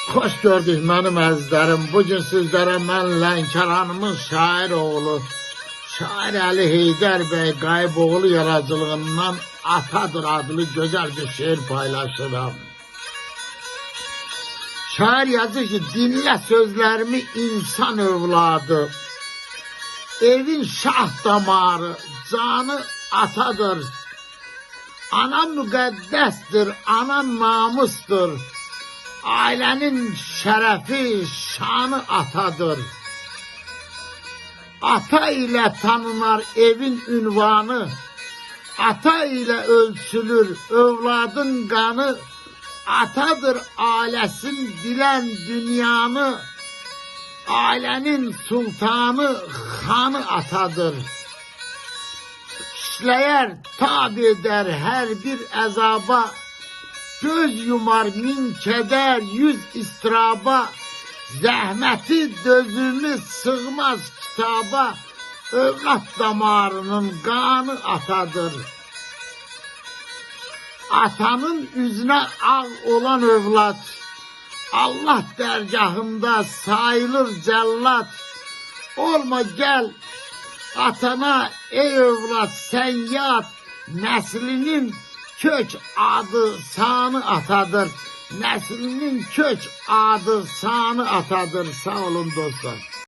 Xoş gördük mənim əzizlərim. Bugün sizlərə mən Lənkəranımın şair oğlu, şair Əli Heydər bəy Qayıboğlu yaradıcılığından Atadır adlı gözəl bir şeir paylaşıram. Şair yazır ki, dinlə sözlərimi insan övladı. Evin şah damarı, canı atadır. Ana müqəddəsdir, ana namusdur. Ailənin şərəfi, şanı atadır. Ata ilə tanınar evin ünvanı, ata ilə ölçülür övladın qanı, atadır ailəsin bilən dünyanı, ailənin sultanı, xanı atadır. İşləyər, tab edər hər bir əzaba, göz yumar min kədər, yüz istiraba, zəhməti dözümü sığmaz kitaba, övlad damarının qanı atadır. Atanın üzünə ağ olan övlad, Allah dərgahında sayılır cəllad. Olma gəl atana ey övlad sən yat, nəslinin kök adı sanı atadır. Nəslinin kök adı sanı atadır. Sağ olun dostlar.